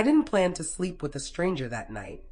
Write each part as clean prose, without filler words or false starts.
I didn't plan to sleep with a stranger that night.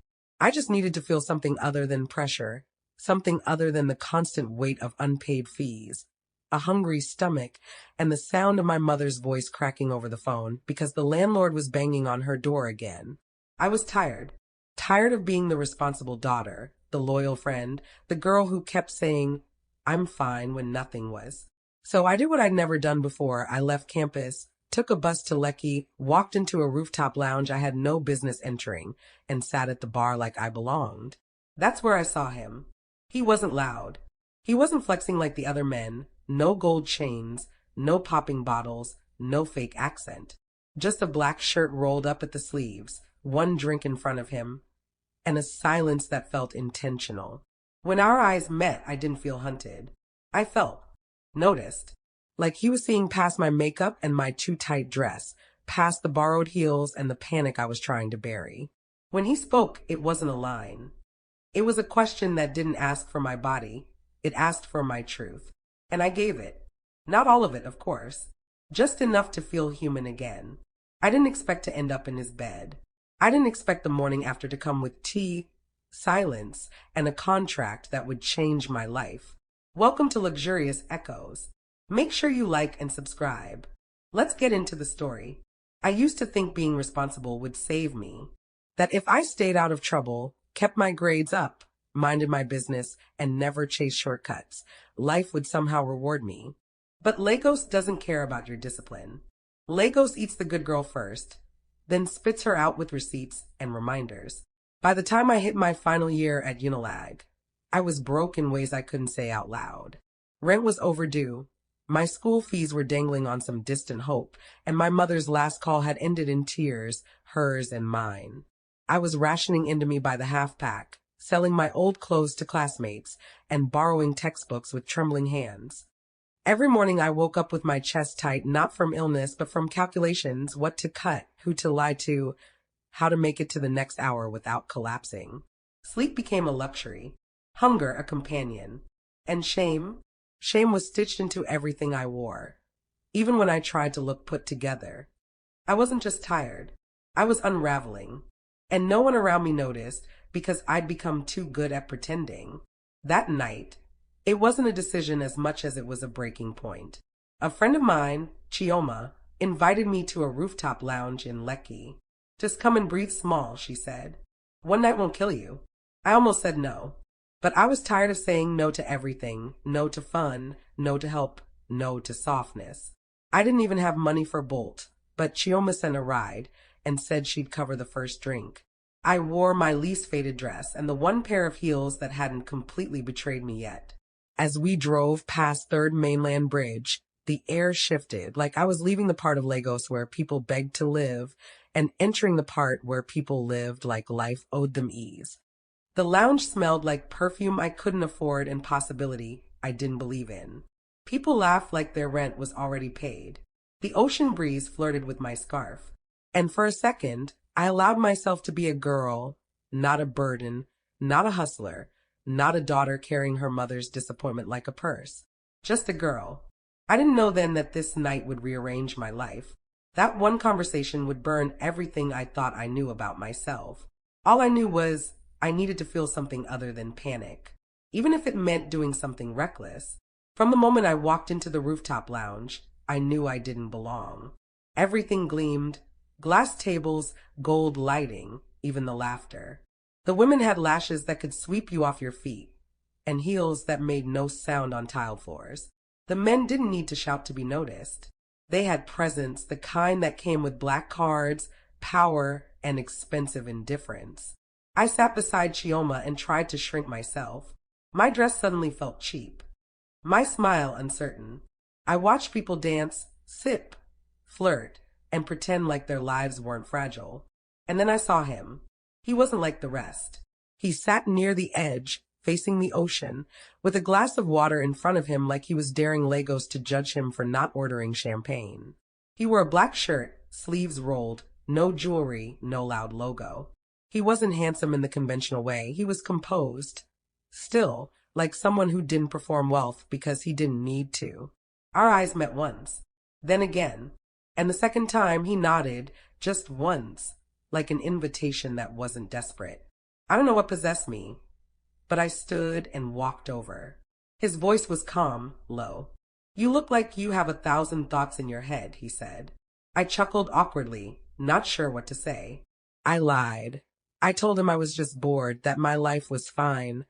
I just needed to feel something other than pressure, something other than the constant weight of unpaid fees, a hungry stomach, and the sound of my mother's voice cracking over the phone because the landlord was banging on her door again. I was tired. Tired of being the responsible daughter, the loyal friend, the girl who kept saying, "I'm fine," when nothing was. So I did what I'd never done before. I left campus, took a bus to Lekki, walked into a rooftop lounge I had no business entering, and sat at the bar like I belonged. That's where I saw him. He wasn't loud. He wasn't flexing like the other men. No gold chains, no popping bottles, no fake accent. Just a black shirt rolled up at the sleeves, one drink in front of him, and a silence that felt intentional. When our eyes met, I didn't feel hunted. I felt, noticed, like he was seeing past my makeup and my too tight dress, past the borrowed heels and the panic I was trying to bury. When he spoke, it wasn't a line. It was a question that didn't ask for my body. It asked for my truth. And I gave it. Not all of it, of course. Just enough to feel human again. I didn't expect to end up in his bed. I didn't expect the morning after to come with tea, silence, and a contract that would change my life. Welcome to Luxurious Echoes. Make sure you like and subscribe. Let's get into the story. I used to think being responsible would save me. That if I stayed out of trouble, kept my grades up, minded my business, and never chased shortcuts, life would somehow reward me. But Lagos doesn't care about your discipline. Lagos eats the good girl first, then spits her out with receipts and reminders. By the time I hit my final year at UNILAG, I was broke in ways I couldn't say out loud. Rent was overdue, my school fees were dangling on some distant hope, and my mother's last call had ended in tears, hers and mine. I was rationing into me by the half-pack, selling my old clothes to classmates, and borrowing textbooks with trembling hands. Every morning I woke up with my chest tight, not from illness, but from calculations, what to cut, who to lie to, how to make it to the next hour without collapsing. Sleep became a luxury, hunger a companion, and shame was stitched into everything I wore, even when I tried to look put together. I wasn't just tired, I was unraveling, and no one around me noticed because I'd become too good at pretending. That night, it wasn't a decision as much as it was a breaking point. A friend of mine, Chioma, invited me to a rooftop lounge in Lekki. "Just come and breathe small," she said. "One night won't kill you." I almost said no, but I was tired of saying no to everything, no to fun, no to help, no to softness. I didn't even have money for Bolt, but Chioma sent a ride and said she'd cover the first drink. I wore my least faded dress and the one pair of heels that hadn't completely betrayed me yet. As we drove past Third Mainland Bridge, the air shifted, like I was leaving the part of Lagos where people begged to live and entering the part where people lived like life owed them ease. The lounge smelled like perfume I couldn't afford and possibility I didn't believe in. People laughed like their rent was already paid. The ocean breeze flirted with my scarf. And for a second, I allowed myself to be a girl, not a burden, not a hustler, not a daughter carrying her mother's disappointment like a purse. Just a girl. I didn't know then that this night would rearrange my life. That one conversation would burn everything I thought I knew about myself. All I knew was I needed to feel something other than panic, even if it meant doing something reckless. From the moment I walked into the rooftop lounge, I knew I didn't belong. Everything gleamed, glass tables, gold lighting, even the laughter. The women had lashes that could sweep you off your feet, and heels that made no sound on tiled floors. The men didn't need to shout to be noticed. They had presence, the kind that came with black cards, power, and expensive indifference. I sat beside Chioma and tried to shrink myself. My dress suddenly felt cheap. My smile uncertain. I watched people dance, sip, flirt, and pretend like their lives weren't fragile. And then I saw him. He wasn't like the rest. He sat near the edge, facing the ocean, with a glass of water in front of him like he was daring Lagos to judge him for not ordering champagne. He wore a black shirt, sleeves rolled, no jewelry, no loud logo. He wasn't handsome in the conventional way. He was composed. Still, like someone who didn't perform wealth because he didn't need to. Our eyes met once, then again, and the second time he nodded, just once, like an invitation that wasn't desperate. I don't know what possessed me, but I stood and walked over. His voice was calm, low. "You look like you have 1,000 thoughts in your head," he said. I chuckled awkwardly, not sure what to say. I lied. I told him I was just bored, that my life was fine,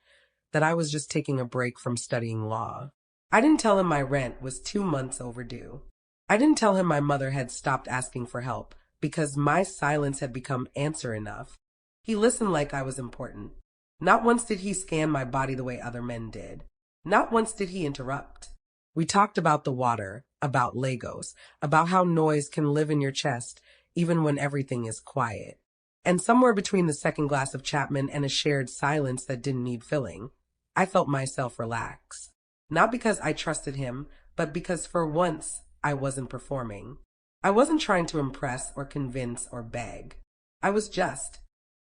that I was just taking a break from studying law. I didn't tell him my rent was 2 months overdue. I didn't tell him my mother had stopped asking for help because my silence had become answer enough. He listened like I was important. Not once did he scan my body the way other men did. Not once did he interrupt. We talked about the water, about Legos, about how noise can live in your chest even when everything is quiet. And somewhere between the second glass of Chapman and a shared silence that didn't need filling, I felt myself relax. Not because I trusted him, but because for once I wasn't performing. I wasn't trying to impress or convince or beg. I was just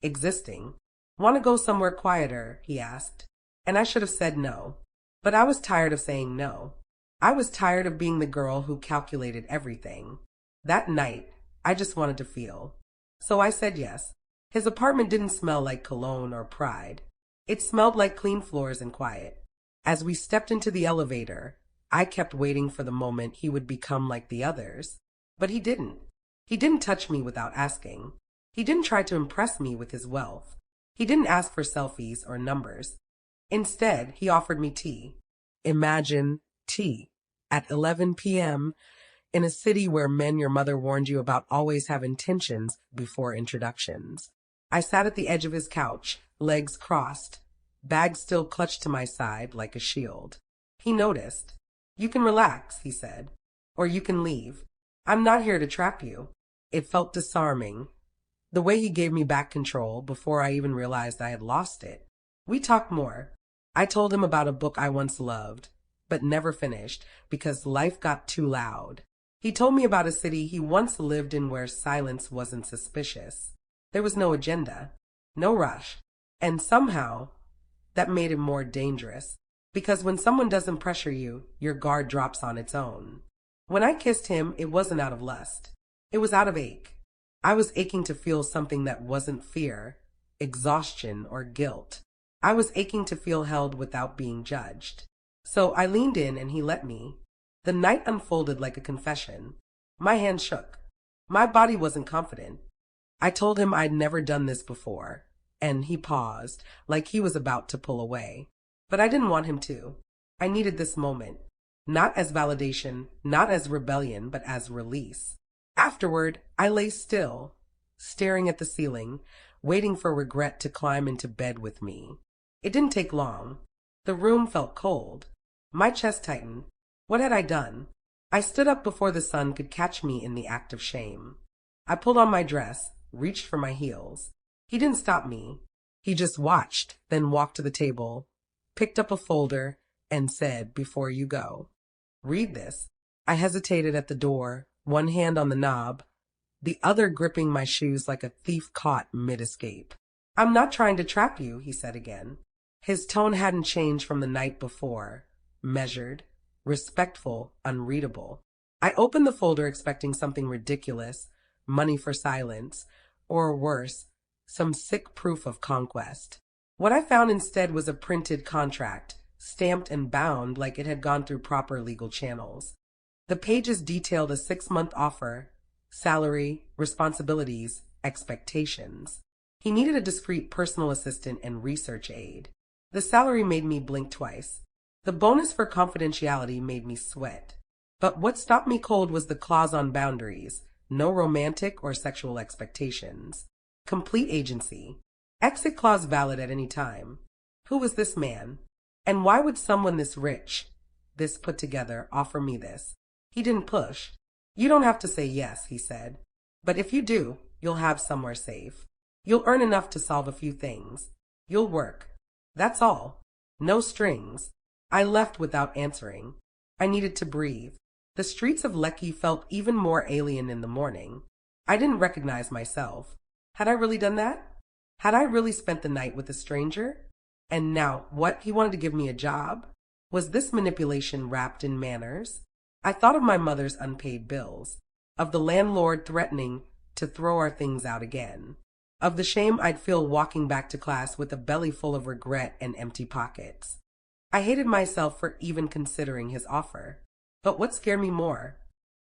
existing. "Want to go somewhere quieter?" he asked. And I should have said no. But I was tired of saying no. I was tired of being the girl who calculated everything. That night, I just wanted to feel. So I said yes. His apartment didn't smell like cologne or pride. It smelled like clean floors and quiet. As we stepped into the elevator, I kept waiting for the moment he would become like the others. But he didn't. He didn't touch me without asking. He didn't try to impress me with his wealth. He didn't ask for selfies or numbers. Instead, he offered me tea. Imagine tea at 11 p.m. in a city where men your mother warned you about always have intentions before introductions. I sat at the edge of his couch, legs crossed, bag still clutched to my side like a shield. He noticed. "You can relax," he said, "or you can leave. I'm not here to trap you." It felt disarming, the way he gave me back control before I even realized I had lost it. We talked more. I told him about a book I once loved, but never finished because life got too loud. He told me about a city he once lived in where silence wasn't suspicious. There was no agenda, no rush, and somehow that made it more dangerous, because when someone doesn't pressure you, your guard drops on its own. When I kissed him, it wasn't out of lust. It was out of ache. I was aching to feel something that wasn't fear, exhaustion, or guilt. I was aching to feel held without being judged. So I leaned in and he let me. The night unfolded like a confession. My hand shook. My body wasn't confident. I told him I'd never done this before, and he paused, like he was about to pull away. But I didn't want him to. I needed this moment. Not as validation, not as rebellion, but as release. Afterward, I lay still, staring at the ceiling, waiting for regret to climb into bed with me. It didn't take long. The room felt cold. My chest tightened. What had I done? I stood up before the sun could catch me in the act of shame. I pulled on my dress, reached for my heels. He didn't stop me. He just watched, then walked to the table, picked up a folder, and said, "Before you go, read this." I hesitated at the door, one hand on the knob, the other gripping my shoes like a thief caught mid-escape. "I'm not trying to trap you," he said again. His tone hadn't changed from the night before, measured, respectful, unreadable. I opened the folder expecting something ridiculous, money for silence, or worse, some sick proof of conquest. What I found instead was a printed contract, stamped and bound like it had gone through proper legal channels. The pages detailed a 6-month offer, salary, responsibilities, expectations. He needed a discreet personal assistant and research aid. The salary made me blink twice. The bonus for confidentiality made me sweat. But what stopped me cold was the clause on boundaries. No romantic or sexual expectations. Complete agency. Exit clause valid at any time. Who was this man? And why would someone this rich, this put together, offer me this? He didn't push. "You don't have to say yes," he said. "But if you do, you'll have somewhere safe. You'll earn enough to solve a few things. You'll work. That's all. No strings." I left without answering. I needed to breathe. The streets of Lekki felt even more alien in the morning. I didn't recognize myself. Had I really done that? Had I really spent the night with a stranger? And now, what, he wanted to give me a job? Was this manipulation wrapped in manners? I thought of my mother's unpaid bills, of the landlord threatening, to throw our things out again. Of the shame I'd feel walking back to class with a belly full of regret and empty pockets. I hated myself for even considering his offer. But what scared me more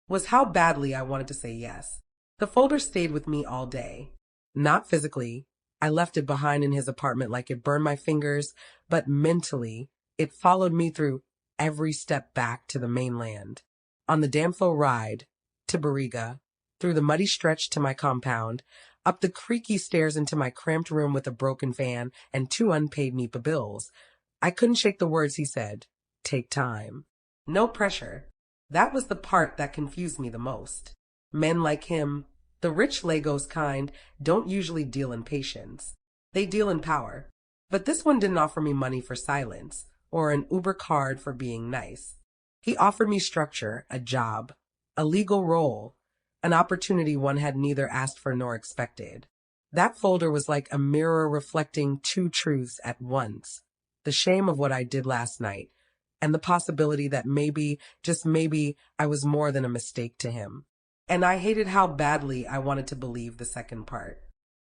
was how badly I wanted to say yes. The folder stayed with me all day. Not physically. I left it behind in his apartment like it burned my fingers, but mentally, it followed me through every step back to the mainland. On the Damfo ride to Bariga, through the muddy stretch to my compound, up the creaky stairs into my cramped room with a broken fan and 2 unpaid NEPA bills. I couldn't shake the words he said. Take time. No pressure. That was the part that confused me the most. Men like him, the rich Lagos kind, don't usually deal in patience. They deal in power. But this one didn't offer me money for silence, or an Uber card for being nice. He offered me structure, a job, a legal role, an opportunity one had neither asked for nor expected. That folder was like a mirror reflecting 2 truths at once. The shame of what I did last night, and the possibility that maybe, just maybe, I was more than a mistake to him. And I hated how badly I wanted to believe the second part.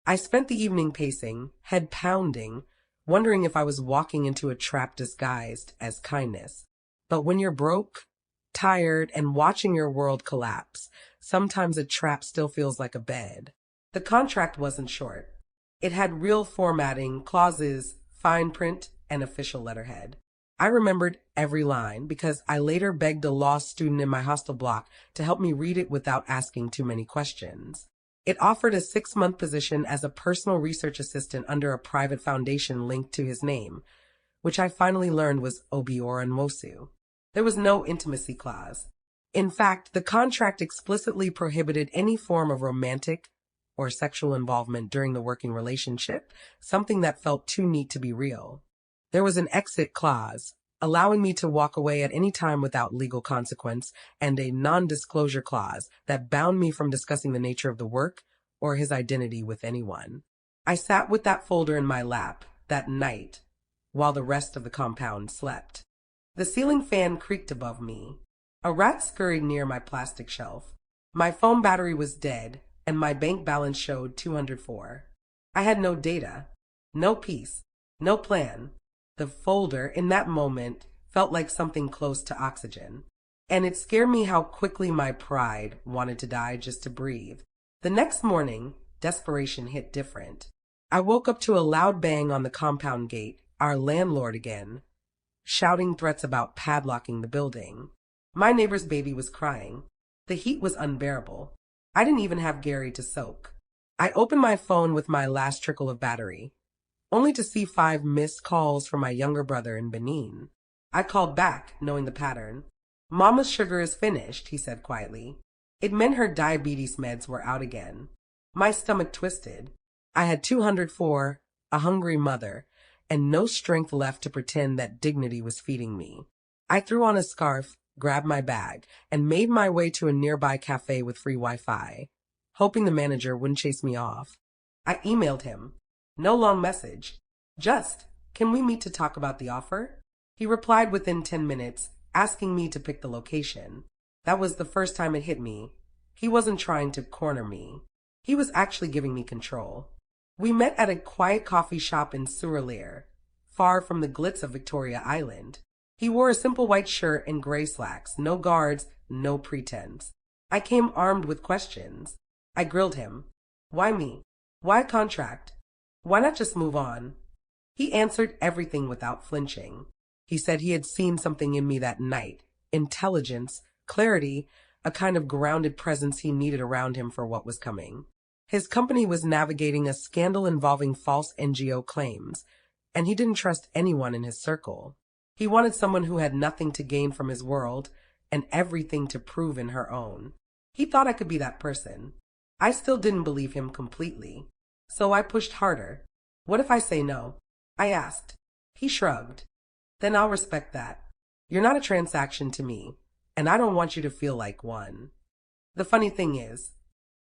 I spent the evening pacing, head pounding, wondering if I was walking into a trap disguised as kindness. But when you're broke, tired, and watching your world collapse, sometimes a trap still feels like a bed. The contract wasn't short. It had real formatting, clauses, fine print, and official letterhead. I remembered every line because I later begged a law student in my hostel block to help me read it without asking too many questions. It offered a 6-month position as a personal research assistant under a private foundation linked to his name, which I finally learned was Obiora Nwosu. There was no intimacy clause. In fact, the contract explicitly prohibited any form of romantic or sexual involvement during the working relationship, something that felt too neat to be real. There was an exit clause, allowing me to walk away at any time without legal consequence, and a non-disclosure clause that bound me from discussing the nature of the work or his identity with anyone. I sat with that folder in my lap that night while the rest of the compound slept. The ceiling fan creaked above me. A rat scurried near my plastic shelf. My phone battery was dead, and my bank balance showed 204. I had no data, no peace, no plan. The folder, in that moment, felt like something close to oxygen. And it scared me how quickly my pride wanted to die just to breathe. The next morning, desperation hit different. I woke up to a loud bang on the compound gate, our landlord again, shouting threats about padlocking the building. My neighbor's baby was crying. The heat was unbearable. I didn't even have Gary to soak. I opened my phone with my last trickle of battery, only to see 5 missed calls from my younger brother in Benin. I called back, knowing the pattern. "Mama's sugar is finished," he said quietly. It meant her diabetes meds were out again. My stomach twisted. I had 204, a hungry mother, and no strength left to pretend that dignity was feeding me. I threw on a scarf, grabbed my bag, and made my way to a nearby cafe with free Wi-Fi, hoping the manager wouldn't chase me off. I emailed him. No long message. Just, "Can we meet to talk about the offer?" He replied within 10 minutes, asking me to pick the location. That was the first time it hit me. He wasn't trying to corner me. He was actually giving me control. We met at a quiet coffee shop in Suralere, far from the glitz of Victoria Island. He wore a simple white shirt and gray slacks, no guards, no pretense. I came armed with questions. I grilled him. Why me? Why a contract? Why not just move on? He answered everything without flinching. He said he had seen something in me that night. Intelligence, clarity, a kind of grounded presence he needed around him for what was coming. His company was navigating a scandal involving false NGO claims, and he didn't trust anyone in his circle. He wanted someone who had nothing to gain from his world and everything to prove in her own. He thought I could be that person. I still didn't believe him completely. So I pushed harder. "What if I say no?" I asked. He shrugged. "Then I'll respect that. You're not a transaction to me, and I don't want you to feel like one." The funny thing is,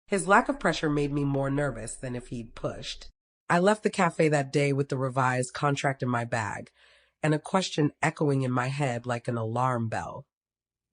his lack of pressure made me more nervous than if he'd pushed. I left the cafe that day with the revised contract in my bag, and a question echoing in my head like an alarm bell.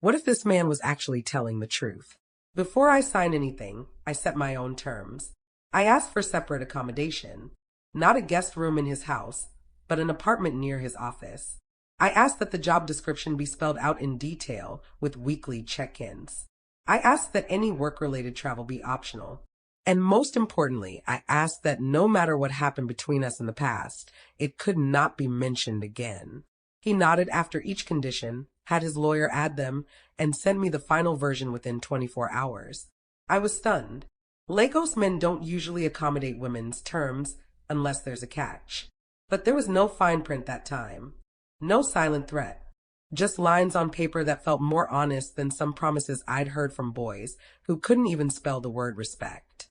What if this man was actually telling the truth? Before I signed anything, I set my own terms. I asked for separate accommodation, not a guest room in his house, but an apartment near his office. I asked that the job description be spelled out in detail with weekly check-ins. I asked that any work-related travel be optional. And most importantly, I asked that no matter what happened between us in the past, it could not be mentioned again. He nodded after each condition, had his lawyer add them, and sent me the final version within 24 hours. I was stunned. Lagos men don't usually accommodate women's terms unless there's a catch. But there was no fine print that time. No silent threat. Just lines on paper that felt more honest than some promises I'd heard from boys who couldn't even spell the word respect.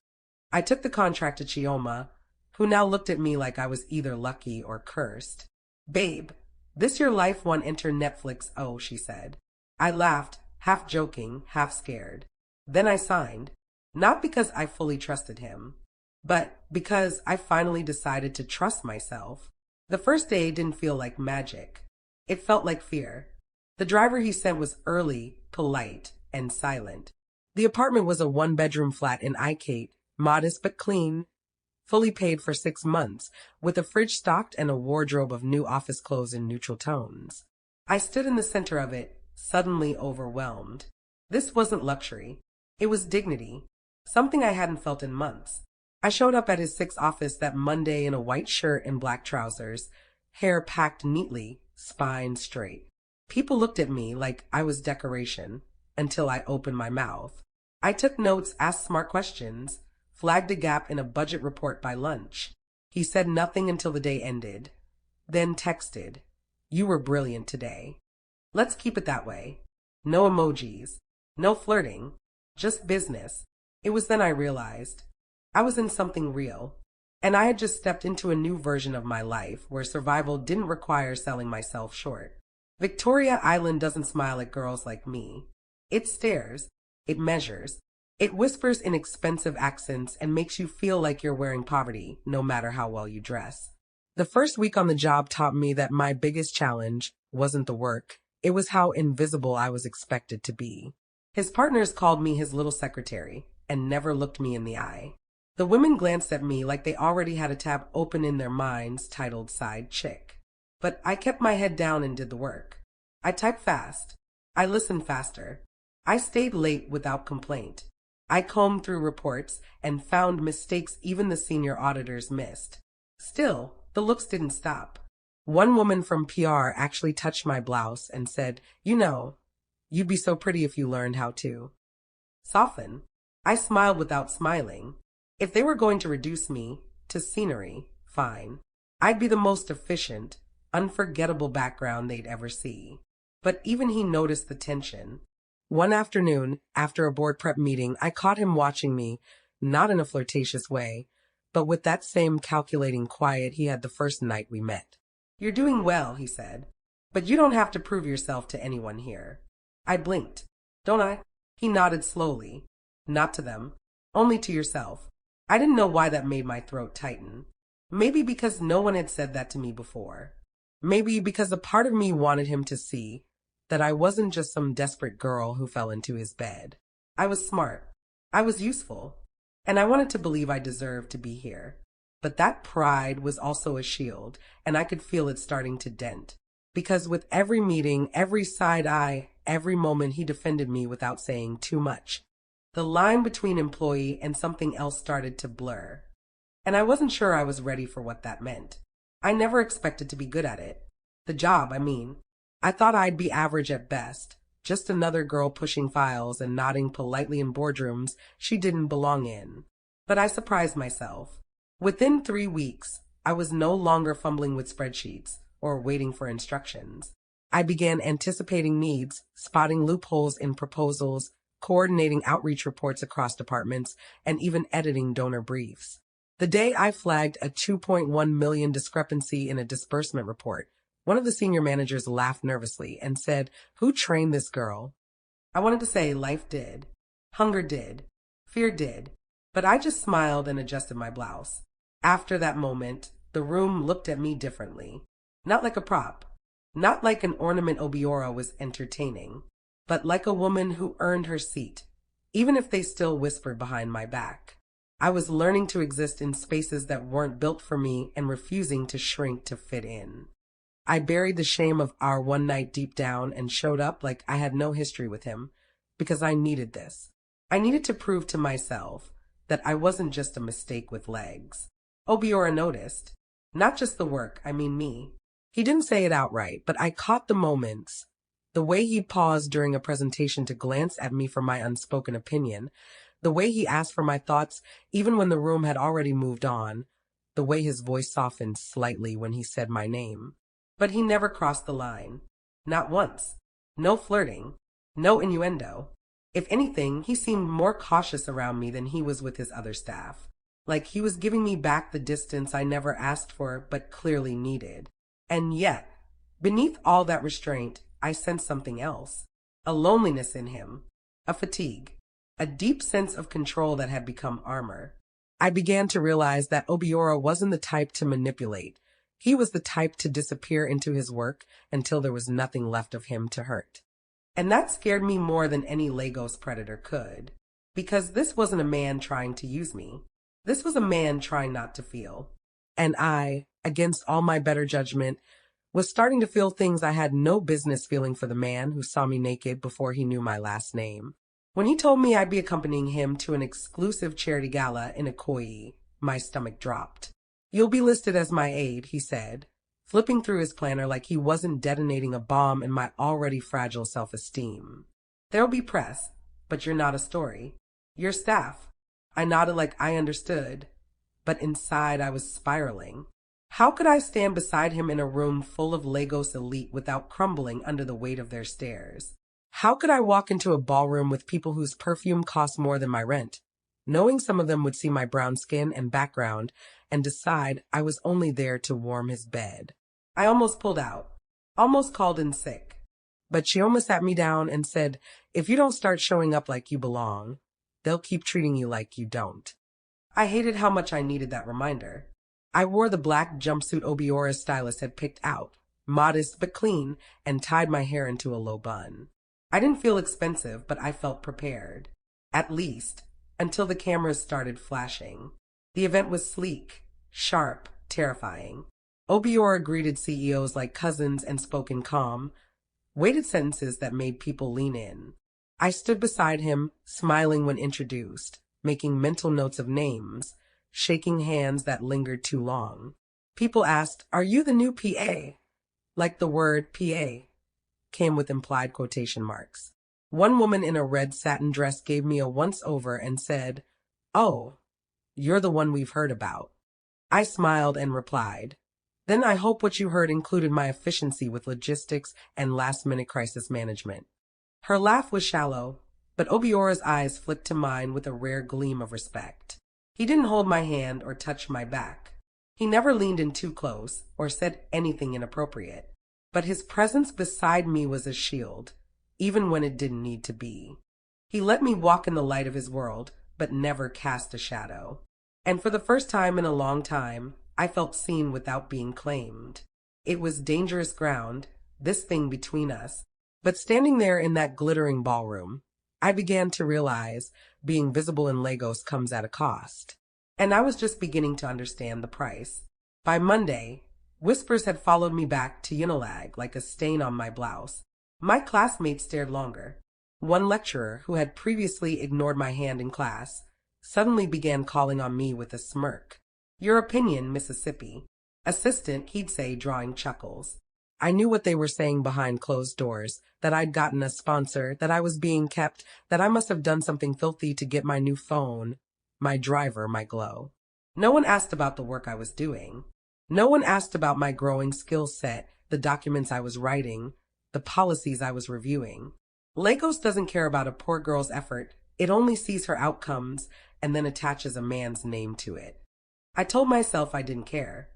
I took the contract to Chioma, who now looked at me like I was either lucky or cursed. "Babe, this your life won't enter Netflix, oh," she said. I laughed, half joking, half scared. Then I signed, not because I fully trusted him, but because I finally decided to trust myself. The first day didn't feel like magic. It felt like fear. The driver he sent was early, polite, and silent. The apartment was a one-bedroom flat in Ikate, modest but clean, fully paid for 6 months, with a fridge stocked and a wardrobe of new office clothes in neutral tones. I stood in the center of it, suddenly overwhelmed. This wasn't luxury. It was dignity, something I hadn't felt in months. I showed up at his 6th office that Monday in a white shirt and black trousers, hair packed neatly, spine straight. People looked at me like I was decoration until I opened my mouth. I took notes, asked smart questions, flagged a gap in a budget report by lunch. He said nothing until the day ended, then texted, "You were brilliant today. Let's keep it that way." No emojis, no flirting, just business. It was then I realized I was in something real, and I had just stepped into a new version of my life where survival didn't require selling myself short. Victoria Island doesn't smile at girls like me. It stares, it measures, it whispers in expensive accents and makes you feel like you're wearing poverty, no matter how well you dress. The first week on the job taught me that my biggest challenge wasn't the work, it was how invisible I was expected to be. His partners called me his little secretary and never looked me in the eye. The women glanced at me like they already had a tab open in their minds titled Side Chick. But I kept my head down and did the work. I typed fast. I listened faster. I stayed late without complaint. I combed through reports and found mistakes even the senior auditors missed. Still, the looks didn't stop. One woman from PR actually touched my blouse and said, "You'd be so pretty if you learned how to." Soften. I smiled without smiling. If they were going to reduce me to scenery, fine. I'd be the most efficient, unforgettable background they'd ever see. But even he noticed the tension. One afternoon, after a board prep meeting, I caught him watching me, not in a flirtatious way, but with that same calculating quiet he had the first night we met. "You're doing well," he said, "but you don't have to prove yourself to anyone here." I blinked. "Don't I?" He nodded slowly. "Not to them. Only to yourself." I didn't know why that made my throat tighten. Maybe because no one had said that to me before. Maybe because a part of me wanted him to see that I wasn't just some desperate girl who fell into his bed. I was smart. I was useful. And I wanted to believe I deserved to be here. But that pride was also a shield, and I could feel it starting to dent. Because with every meeting, every side eye, every moment he defended me without saying too much. The line between employee and something else started to blur. And I wasn't sure I was ready for what that meant. I never expected to be good at it. The job, I mean. I thought I'd be average at best, just another girl pushing files and nodding politely in boardrooms she didn't belong in. But I surprised myself. Within 3 weeks, I was no longer fumbling with spreadsheets or waiting for instructions. I began anticipating needs, spotting loopholes in proposals, coordinating outreach reports across departments, and even editing donor briefs. The day I flagged a $2.1 million discrepancy in a disbursement report, one of the senior managers laughed nervously and said, "Who trained this girl?" I wanted to say life did, hunger did, fear did, but I just smiled and adjusted my blouse. After that moment, the room looked at me differently. Not like a prop, not like an ornament Obiora was entertaining, but like a woman who earned her seat, even if they still whispered behind my back. I was learning to exist in spaces that weren't built for me and refusing to shrink to fit in. I buried the shame of our one night deep down and showed up like I had no history with him, because I needed this. I needed to prove to myself that I wasn't just a mistake with legs. Obiora noticed. Not just the work, I mean me. He didn't say it outright, but I caught the moments. The way he paused during a presentation to glance at me for my unspoken opinion, the way he asked for my thoughts even when the room had already moved on, the way his voice softened slightly when he said my name. But he never crossed the line. Not once. No flirting. No innuendo. If anything, he seemed more cautious around me than he was with his other staff. Like he was giving me back the distance I never asked for but clearly needed. And yet, beneath all that restraint, I sensed something else. A loneliness in him. A fatigue. A deep sense of control that had become armor. I began to realize that Obiora wasn't the type to manipulate. He was the type to disappear into his work until there was nothing left of him to hurt. And that scared me more than any Lagos predator could. Because this wasn't a man trying to use me. This was a man trying not to feel. And I, against all my better judgment, was starting to feel things I had no business feeling for the man who saw me naked before he knew my last name. When he told me I'd be accompanying him to an exclusive charity gala in Ikoyi, my stomach dropped. "You'll be listed as my aide," he said, flipping through his planner like he wasn't detonating a bomb in my already fragile self-esteem. "There'll be press, but you're not a story. You're staff." I nodded like I understood, but inside I was spiraling. How could I stand beside him in a room full of Lagos elite without crumbling under the weight of their stares? How could I walk into a ballroom with people whose perfume cost more than my rent, knowing some of them would see my brown skin and background and decide I was only there to warm his bed? I almost pulled out, almost called in sick. But Chioma sat me down and said, "If you don't start showing up like you belong, they'll keep treating you like you don't." I hated how much I needed that reminder. I wore the black jumpsuit Obiora's stylist had picked out, modest but clean, and tied my hair into a low bun. I didn't feel expensive, but I felt prepared. At least, until the cameras started flashing. The event was sleek, sharp, terrifying. Obiora greeted CEOs like cousins and spoke in calm, weighted sentences that made people lean in. I stood beside him, smiling when introduced, making mental notes of names, shaking hands that lingered too long. People asked, "Are you the new PA?" Like the word PA came with implied quotation marks. One woman in a red satin dress gave me a once-over and said, "Oh, you're the one we've heard about." I smiled and replied, "Then I hope what you heard included my efficiency with logistics and last-minute crisis management." Her laugh was shallow, but Obiora's eyes flicked to mine with a rare gleam of respect. He didn't hold my hand or touch my back. He never leaned in too close or said anything inappropriate. But his presence beside me was a shield, even when it didn't need to be. He let me walk in the light of his world, but never cast a shadow. And for the first time in a long time, I felt seen without being claimed. It was dangerous ground, this thing between us. But standing there in that glittering ballroom, I began to realize being visible in Lagos comes at a cost. And I was just beginning to understand the price. By Monday, whispers had followed me back to UNILAG like a stain on my blouse. My classmates stared longer. One lecturer, who had previously ignored my hand in class, suddenly began calling on me with a smirk. "Your opinion, Mississippi." Assistant, he'd say, drawing chuckles. I knew what they were saying behind closed doors, that I'd gotten a sponsor, that I was being kept, that I must have done something filthy to get my new phone, my driver, my glow. No one asked about the work I was doing. No one asked about my growing skill set, the documents I was writing, the policies I was reviewing. Lagos doesn't care about a poor girl's effort. It only sees her outcomes and then attaches a man's name to it. I told myself I didn't care.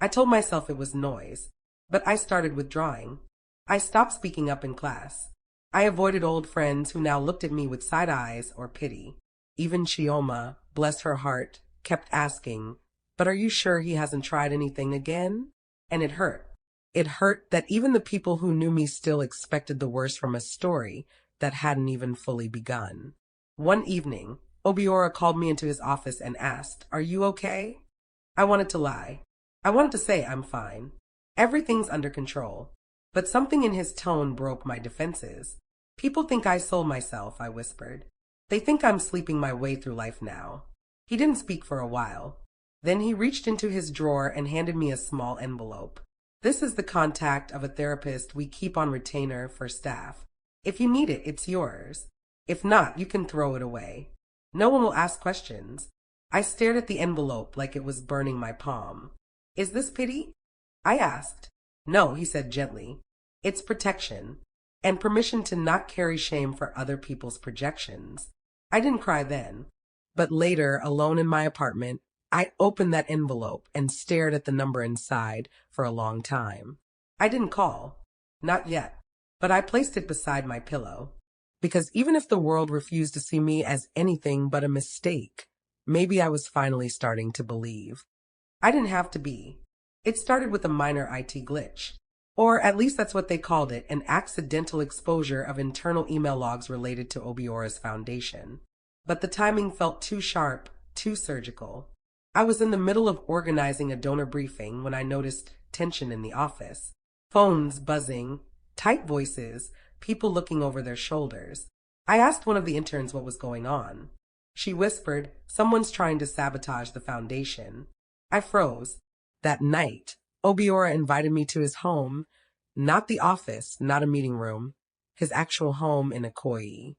I told myself it was noise. But I started withdrawing. I stopped speaking up in class. I avoided old friends who now looked at me with side eyes or pity. Even Chioma, bless her heart, kept asking, "But are you sure he hasn't tried anything again?" And it hurt. It hurt that even the people who knew me still expected the worst from a story that hadn't even fully begun. One evening, Obiora called me into his office and asked, "Are you okay?" I wanted to lie. I wanted to say I'm fine. Everything's under control. But something in his tone broke my defenses. "People think I sold myself," I whispered. "They think I'm sleeping my way through life now." He didn't speak for a while. Then he reached into his drawer and handed me a small envelope. "This is the contact of a therapist we keep on retainer for staff. If you need it, it's yours. If not, you can throw it away. No one will ask questions." I stared at the envelope like it was burning my palm. "Is this pity?" I asked. "No," he said gently. "It's protection, and permission to not carry shame for other people's projections." I didn't cry then. But later, alone in my apartment, I opened that envelope and stared at the number inside for a long time. I didn't call. Not yet. But I placed it beside my pillow. Because even if the world refused to see me as anything but a mistake, maybe I was finally starting to believe. I didn't have to be. It started with a minor IT glitch. Or at least that's what they called it, an accidental exposure of internal email logs related to Obiora's foundation. But the timing felt too sharp, too surgical. I was in the middle of organizing a donor briefing when I noticed tension in the office. Phones buzzing, tight voices, people looking over their shoulders. I asked one of the interns what was going on. She whispered, "Someone's trying to sabotage the foundation." I froze. That night, Obiora invited me to his home, not the office, not a meeting room, his actual home in Ikoyi.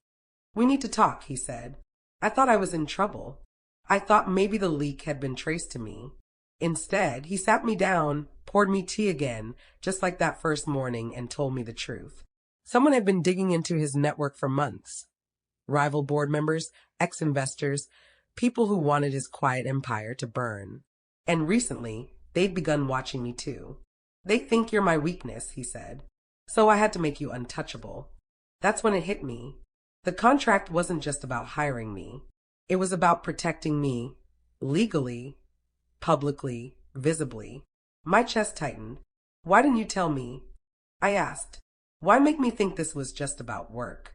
"We need to talk," he said. I thought I was in trouble. I thought maybe the leak had been traced to me. Instead, he sat me down, poured me tea again, just like that first morning, and told me the truth. Someone had been digging into his network for months. Rival board members, ex-investors, people who wanted his quiet empire to burn. And recently, they'd begun watching me too. "They think you're my weakness," he said. "So I had to make you untouchable." That's when it hit me. The contract wasn't just about hiring me. It was about protecting me, legally, publicly, visibly. My chest tightened. "Why didn't you tell me?" I asked. "Why make me think this was just about work?"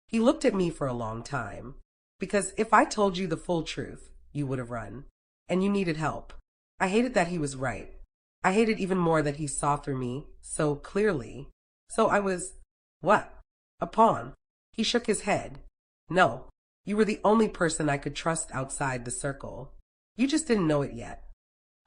He looked at me for a long time. "Because if I told you the full truth, you would have run. And you needed help." I hated that he was right. I hated even more that he saw through me so clearly. So I was, what? A pawn? He shook his head. "No, you were the only person I could trust outside the circle. You just didn't know it yet."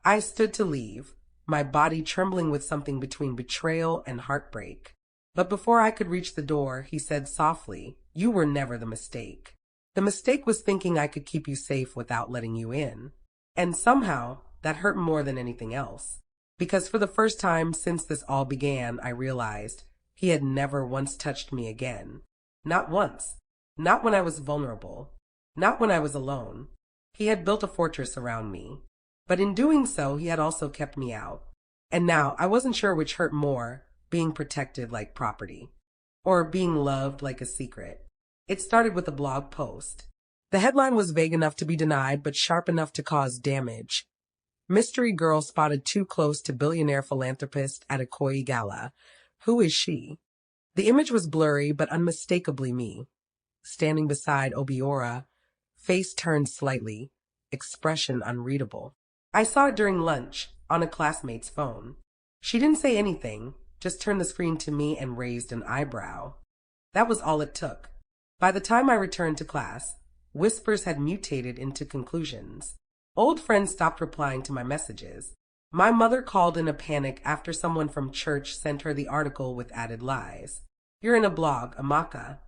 I stood to leave, my body trembling with something between betrayal and heartbreak. But before I could reach the door, he said softly, "You were never the mistake. The mistake was thinking I could keep you safe without letting you in." And somehow, that hurt more than anything else. Because for the first time since this all began, I realized he had never once touched me again. Not once. Not when I was vulnerable. Not when I was alone. He had built a fortress around me. But in doing so, he had also kept me out. And now, I wasn't sure which hurt more, being protected like property, or being loved like a secret. It started with a blog post. The headline was vague enough to be denied, but sharp enough to cause damage. "Mystery girl spotted too close to billionaire philanthropist at a Koi gala. Who is she?" The image was blurry, but unmistakably me. Standing beside Obiora, face turned slightly, expression unreadable. I saw it during lunch, on a classmate's phone. She didn't say anything, just turned the screen to me and raised an eyebrow. That was all it took. By the time I returned to class, whispers had mutated into conclusions. Old friends stopped replying to my messages. My mother called in a panic after someone from church sent her the article with added lies. "You're in a blog, Amaka.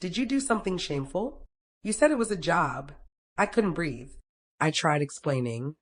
Did you do something shameful? You said it was a job." I couldn't breathe. I tried explaining,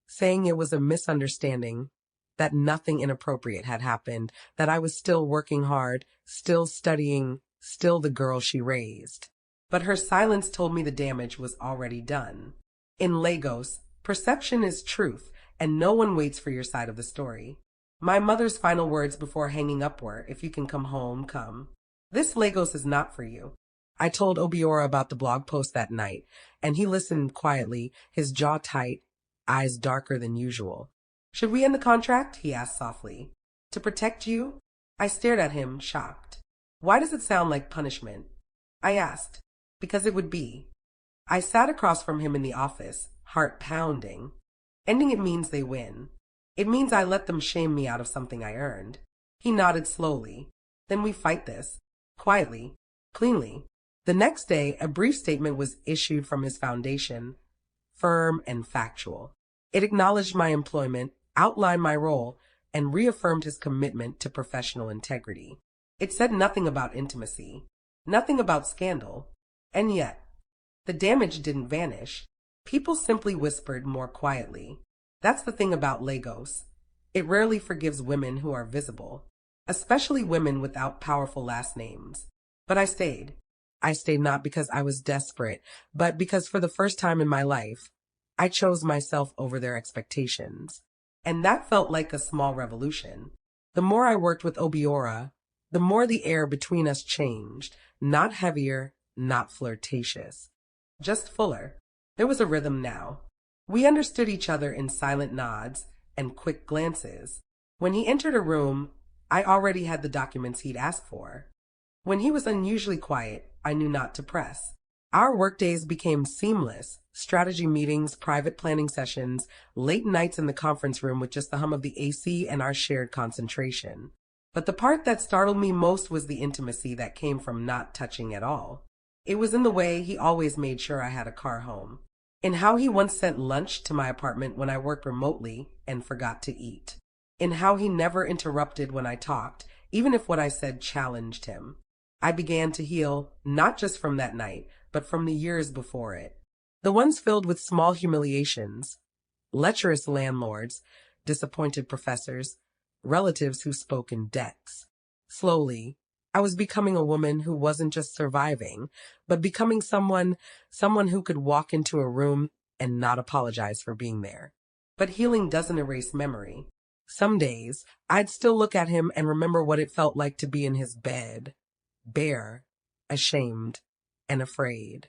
saying it was a misunderstanding, that nothing inappropriate had happened, that I was still working hard, still studying, still the girl she raised. But her silence told me the damage was already done. In Lagos, perception is truth, and no one waits for your side of the story. My mother's final words before hanging up were, "If you can come home, come. This Lagos is not for you." I told Obiora about the blog post that night, and he listened quietly, his jaw tight, eyes darker than usual. "Should we end the contract?" he asked softly. "To protect you?" I stared at him, shocked. "Why does it sound like punishment?" I asked. "Because it would be. I sat across from him in the office, heart pounding. Ending it means they win. It means I let them shame me out of something I earned. He nodded slowly. Then we fight this. Quietly. Cleanly. The next day, a brief statement was issued from his foundation, firm and factual. It acknowledged my employment, outlined my role, and reaffirmed his commitment to professional integrity. It said nothing about intimacy, nothing about scandal, and yet, the damage didn't vanish. People simply whispered more quietly. That's the thing about Lagos. It rarely forgives women who are visible, especially women without powerful last names. But I stayed. I stayed not because I was desperate, but because for the first time in my life, I chose myself over their expectations. And that felt like a small revolution. The more I worked with Obiora, the more the air between us changed, not heavier, not flirtatious, just fuller. There was a rhythm now. We understood each other in silent nods and quick glances. When he entered a room, I already had the documents he'd asked for. When he was unusually quiet, I knew not to press. Our workdays became seamless. Strategy meetings, private planning sessions, late nights in the conference room with just the hum of the AC and our shared concentration. But the part that startled me most was the intimacy that came from not touching at all. It was in the way he always made sure I had a car home, in how he once sent lunch to my apartment when I worked remotely and forgot to eat, in how he never interrupted when I talked, even if what I said challenged him. I began to heal, not just from that night, but from the years before it. The ones filled with small humiliations, lecherous landlords, disappointed professors, relatives who spoke in debts. Slowly, I was becoming a woman who wasn't just surviving, but becoming someone who could walk into a room and not apologize for being there. But healing doesn't erase memory. Some days, I'd still look at him and remember what it felt like to be in his bed, bare, ashamed, and afraid.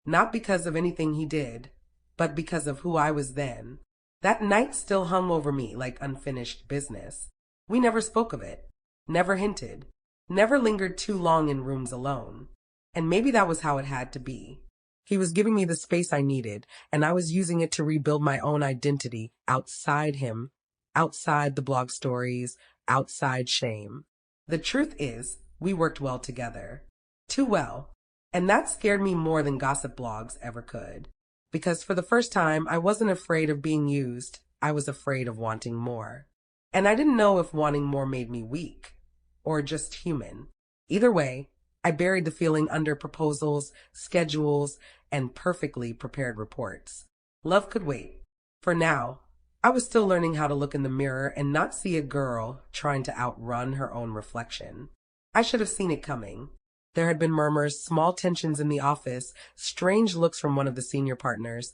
Not because of anything he did, but because of who I was then. That night still hung over me like unfinished business. We never spoke of it, never hinted, never lingered too long in rooms alone. And maybe that was how it had to be. He was giving me the space I needed, and I was using it to rebuild my own identity outside him, outside the blog stories, outside shame. The truth is, we worked well together. Too well. And that scared me more than gossip blogs ever could. Because for the first time, I wasn't afraid of being used. I was afraid of wanting more. And I didn't know if wanting more made me weak or just human. Either way, I buried the feeling under proposals, schedules, and perfectly prepared reports. Love could wait. For now, I was still learning how to look in the mirror and not see a girl trying to outrun her own reflection. I should have seen it coming. There had been murmurs, small tensions in the office, strange looks from one of the senior partners,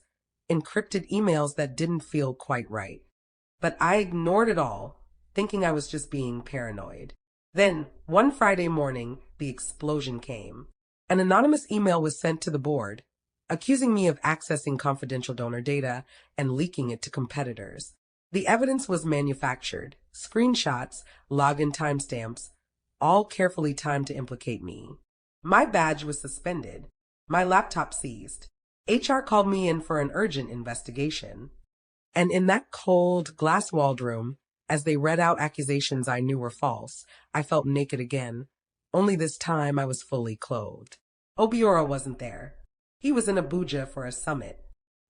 encrypted emails that didn't feel quite right. But I ignored it all, thinking I was just being paranoid. Then, one Friday morning, the explosion came. An anonymous email was sent to the board, accusing me of accessing confidential donor data and leaking it to competitors. The evidence was manufactured, screenshots, login timestamps, all carefully timed to implicate me. My badge was suspended, my laptop seized. HR called me in for an urgent investigation. And in that cold, glass-walled room, as they read out accusations I knew were false, I felt naked again. Only this time I was fully clothed. Obiora wasn't there. He was in Abuja for a summit.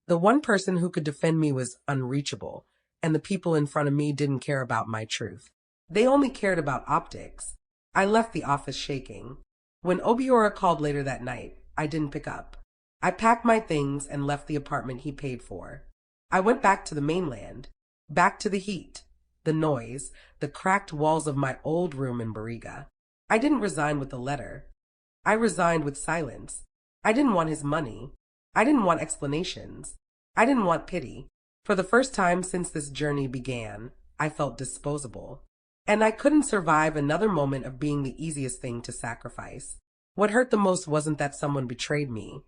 The one person who could defend me was unreachable, and the people in front of me didn't care about my truth. They only cared about optics. I left the office shaking. When Obiora called later that night, I didn't pick up. I packed my things and left the apartment he paid for. I went back to the mainland, back to the heat, the noise, the cracked walls of my old room in Bariga. I didn't resign with a letter. I resigned with silence. I didn't want his money. I didn't want explanations. I didn't want pity. For the first time since this journey began, I felt disposable. And I couldn't survive another moment of being the easiest thing to sacrifice. What hurt the most wasn't that someone betrayed me.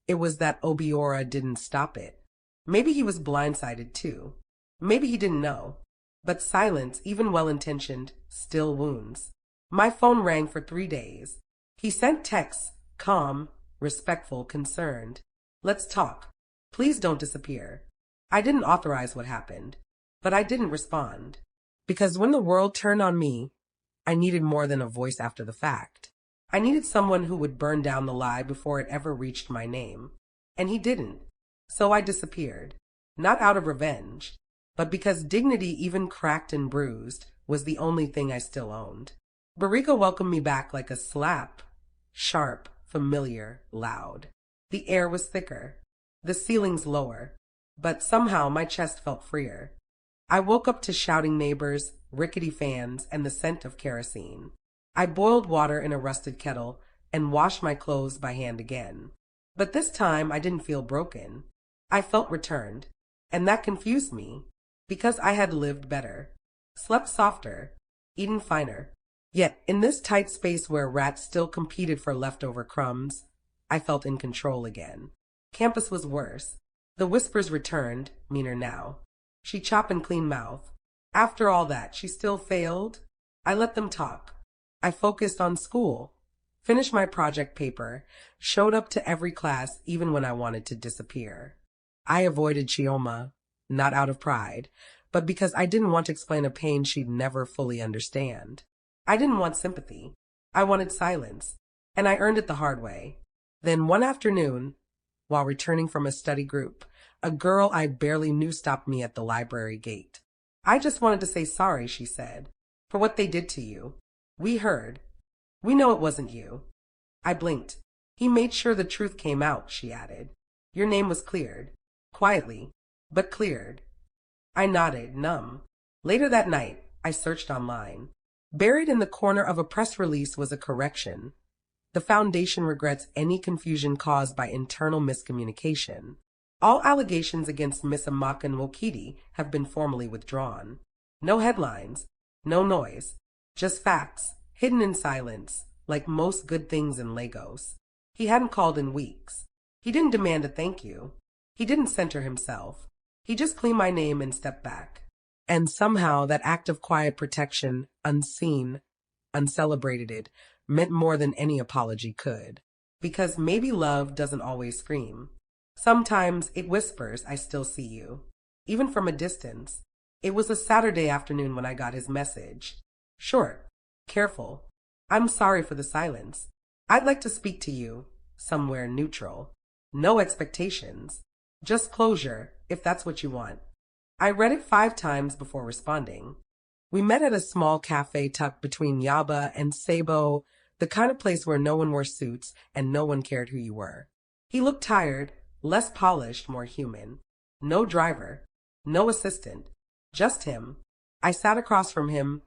It was that Obiora didn't stop it. Maybe he was blindsided too. Maybe he didn't know. But silence, even well-intentioned, still wounds. My phone rang for 3 days. He sent texts, calm, respectful, concerned. Let's talk. Please don't disappear. I didn't authorize what happened, but I didn't respond. Because when the world turned on me, I needed more than a voice after the fact. I needed someone who would burn down the lie before it ever reached my name. And he didn't. So I disappeared. Not out of revenge, but because dignity, even cracked and bruised, was the only thing I still owned. Barika welcomed me back like a slap. Sharp, familiar, loud. The air was thicker, the ceilings lower, but somehow my chest felt freer. I woke up to shouting neighbors, rickety fans, and the scent of kerosene. I boiled water in a rusted kettle and washed my clothes by hand again. But this time I didn't feel broken. I felt returned, and that confused me, because I had lived better, slept softer, eaten finer. Yet, in this tight space where rats still competed for leftover crumbs, I felt in control again. Campus was worse. The whispers returned, meaner now. She chop and clean mouth. After all that, she still failed. I let them talk. I focused on school, finished my project paper, showed up to every class even when I wanted to disappear. I avoided Chioma, not out of pride, but because I didn't want to explain a pain she'd never fully understand. I didn't want sympathy. I wanted silence, and I earned it the hard way. Then one afternoon, while returning from a study group, a girl I barely knew stopped me at the library gate. I just wanted to say sorry, she said, for what they did to you. We heard. We know it wasn't you. I blinked. He made sure the truth came out, she added. Your name was cleared. Quietly, but cleared. I nodded, numb. Later that night, I searched online. Buried in the corner of a press release was a correction. The Foundation regrets any confusion caused by internal miscommunication. All allegations against Miss Amaka Nwokedi have been formally withdrawn. No headlines, no noise, just facts, hidden in silence, like most good things in Lagos. He hadn't called in weeks. He didn't demand a thank you. He didn't center himself. He just cleaned my name and stepped back. And somehow that act of quiet protection, unseen, uncelebrated, meant more than any apology could. Because maybe love doesn't always scream. Sometimes it whispers, I still see you. Even from a distance. It was a Saturday afternoon when I got his message. Short, careful. I'm sorry for the silence. I'd like to speak to you, somewhere neutral. No expectations. Just closure, if that's what you want. I read it 5 times before responding. We met at a small cafe tucked between Yaba and Sabo, the kind of place where no one wore suits and no one cared who you were. He looked tired, less polished, more human. No driver, no assistant, just him. I sat across from him,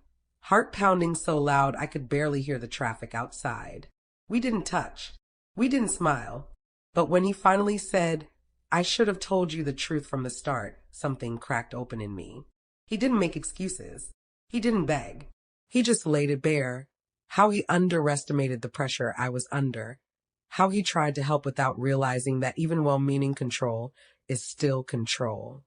heart pounding so loud I could barely hear the traffic outside. We didn't touch. We didn't smile. But when he finally said, I should have told you the truth from the start, something cracked open in me. He didn't make excuses. He didn't beg. He just laid it bare. How he underestimated the pressure I was under. How he tried to help without realizing that even well-meaning control is still control.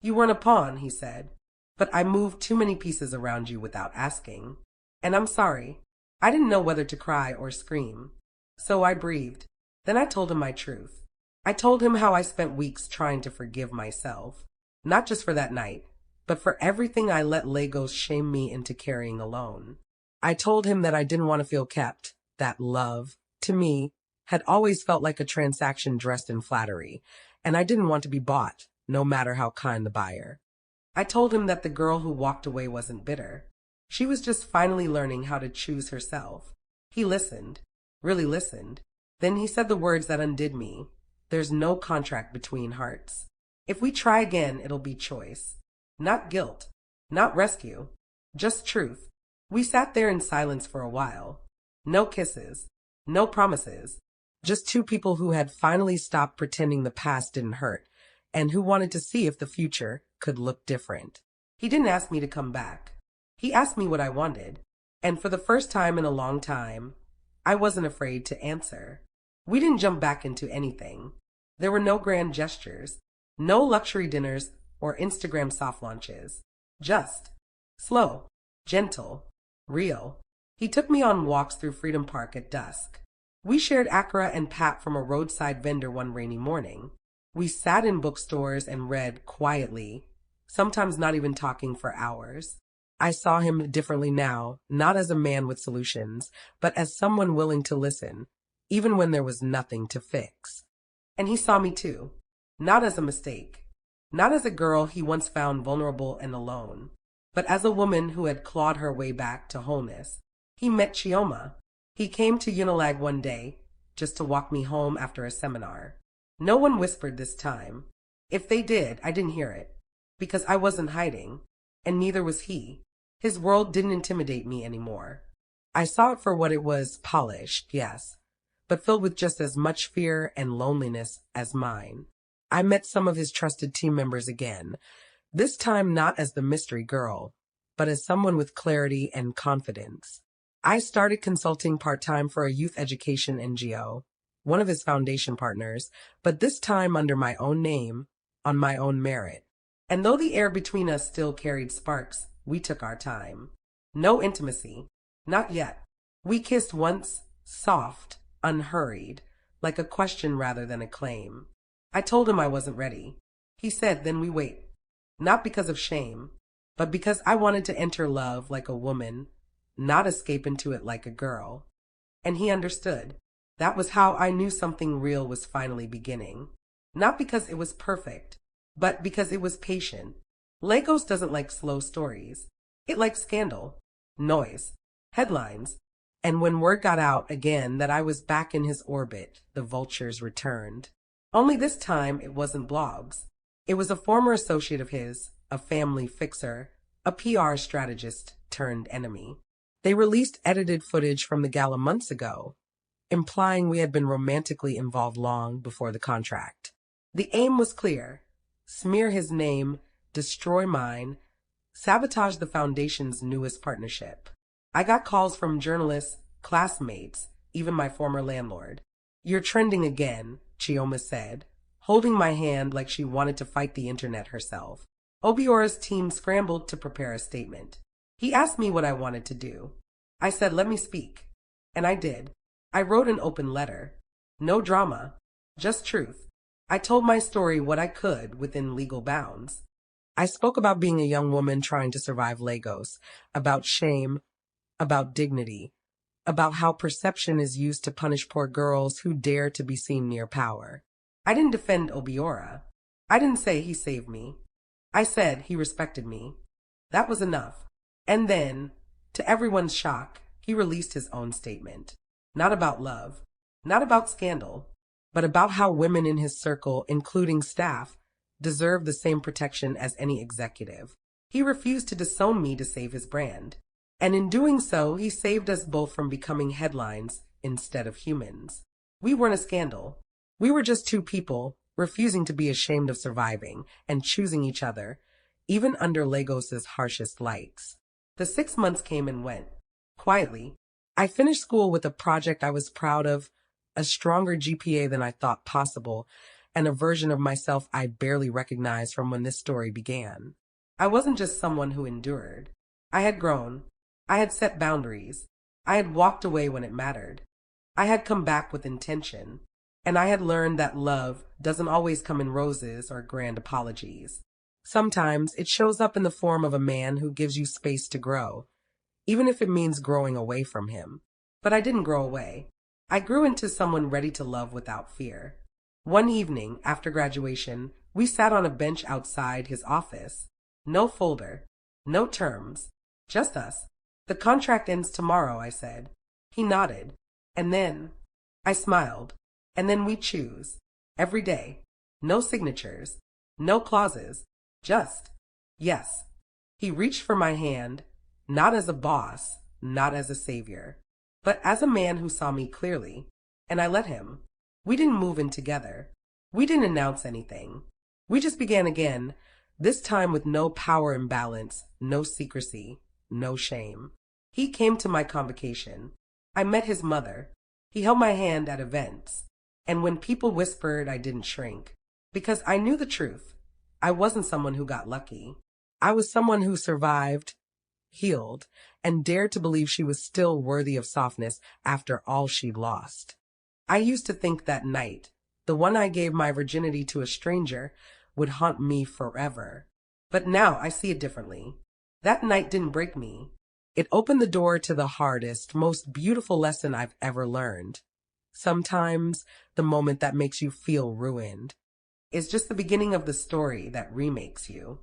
You weren't a pawn, he said, but I moved too many pieces around you without asking. And I'm sorry. I didn't know whether to cry or scream. So I breathed. Then I told him my truth. I told him how I spent weeks trying to forgive myself. Not just for that night, but for everything I let Lagos shame me into carrying alone. I told him that I didn't want to feel kept, that love, to me, had always felt like a transaction dressed in flattery, and I didn't want to be bought, no matter how kind the buyer. I told him that the girl who walked away wasn't bitter. She was just finally learning how to choose herself. He listened, really listened. Then he said the words that undid me. There's no contract between hearts. If we try again, it'll be choice. Not guilt, not rescue, just truth. We sat there in silence for a while. No kisses, no promises. Just 2 people who had finally stopped pretending the past didn't hurt, and who wanted to see if the future could look different. He didn't ask me to come back. He asked me what I wanted, and for the first time in a long time, I wasn't afraid to answer. We didn't jump back into anything. There were no grand gestures, no luxury dinners or Instagram soft launches. Just slow, gentle, real. He took me on walks through Freedom Park at dusk. We shared akara and pap from a roadside vendor one rainy morning. We sat in bookstores and read quietly, sometimes not even talking for hours. I saw him differently now, not as a man with solutions, but as someone willing to listen, even when there was nothing to fix. And he saw me too, not as a mistake, not as a girl he once found vulnerable and alone, but as a woman who had clawed her way back to wholeness. He met Chioma. He came to UNILAG one day, just to walk me home after a seminar. No one whispered this time. If they did, I didn't hear it, because I wasn't hiding, and neither was he. His world didn't intimidate me anymore. I saw it for what it was, polished, yes, but filled with just as much fear and loneliness as mine. I met some of his trusted team members again, this time not as the mystery girl, but as someone with clarity and confidence. I started consulting part-time for a youth education NGO, one of his foundation partners, but this time under my own name, on my own merit. And though the air between us still carried sparks, we took our time. No intimacy. Not yet. We kissed once, soft, unhurried, like a question rather than a claim. I told him I wasn't ready. He said, then we wait. Not because of shame, but because I wanted to enter love like a woman, not escape into it like a girl. And he understood. That was how I knew something real was finally beginning. Not because it was perfect, but because it was patient. Lagos doesn't like slow stories. It likes scandal, noise, headlines. And when word got out again that I was back in his orbit, the vultures returned. Only this time it wasn't blogs. It was a former associate of his, a family fixer, a PR strategist turned enemy. They released edited footage from the gala months ago, implying we had been romantically involved long before the contract. The aim was clear: smear his name, destroy mine, sabotage the foundation's newest partnership. I got calls from journalists, classmates, even my former landlord. You're trending again, Chioma said, holding my hand like she wanted to fight the internet herself. Obiora's team scrambled to prepare a statement. He asked me what I wanted to do. I said, let me speak. And I did. I wrote an open letter. No drama, just truth. I told my story what I could within legal bounds. I spoke about being a young woman trying to survive Lagos, about shame, about dignity, about how perception is used to punish poor girls who dare to be seen near power. I didn't defend Obiora. I didn't say he saved me. I said he respected me. That was enough. And then, to everyone's shock, he released his own statement. Not about love, not about scandal, but about how women in his circle, including staff, deserve the same protection as any executive. He refused to disown me to save his brand. And in doing so, he saved us both from becoming headlines instead of humans. We weren't a scandal. We were just two people refusing to be ashamed of surviving and choosing each other, even under Lagos's harshest lights. The 6 months came and went. Quietly, I finished school with a project I was proud of, a stronger GPA than I thought possible, and a version of myself I barely recognized from when this story began. I wasn't just someone who endured. I had grown. I had set boundaries. I had walked away when it mattered. I had come back with intention. And I had learned that love doesn't always come in roses or grand apologies. Sometimes it shows up in the form of a man who gives you space to grow, even if it means growing away from him. But I didn't grow away. I grew into someone ready to love without fear. One evening, after graduation, we sat on a bench outside his office. No folder, no terms, just us. The contract ends tomorrow, I said. He nodded. And then, I smiled. And then we choose. Every day. No signatures. No clauses. Just, yes. He reached for my hand, not as a boss, not as a savior, but as a man who saw me clearly. And I let him. We didn't move in together. We didn't announce anything. We just began again, this time with no power imbalance, no secrecy, no shame. He came to my convocation. I met his mother. He held my hand at events. And when people whispered, I didn't shrink. Because I knew the truth. I wasn't someone who got lucky. I was someone who survived, healed, and dared to believe she was still worthy of softness after all she'd lost. I used to think that night, the one I gave my virginity to a stranger, would haunt me forever. But now I see it differently. That night didn't break me. It opened the door to the hardest, most beautiful lesson I've ever learned. Sometimes the moment that makes you feel ruined is just the beginning of the story that remakes you.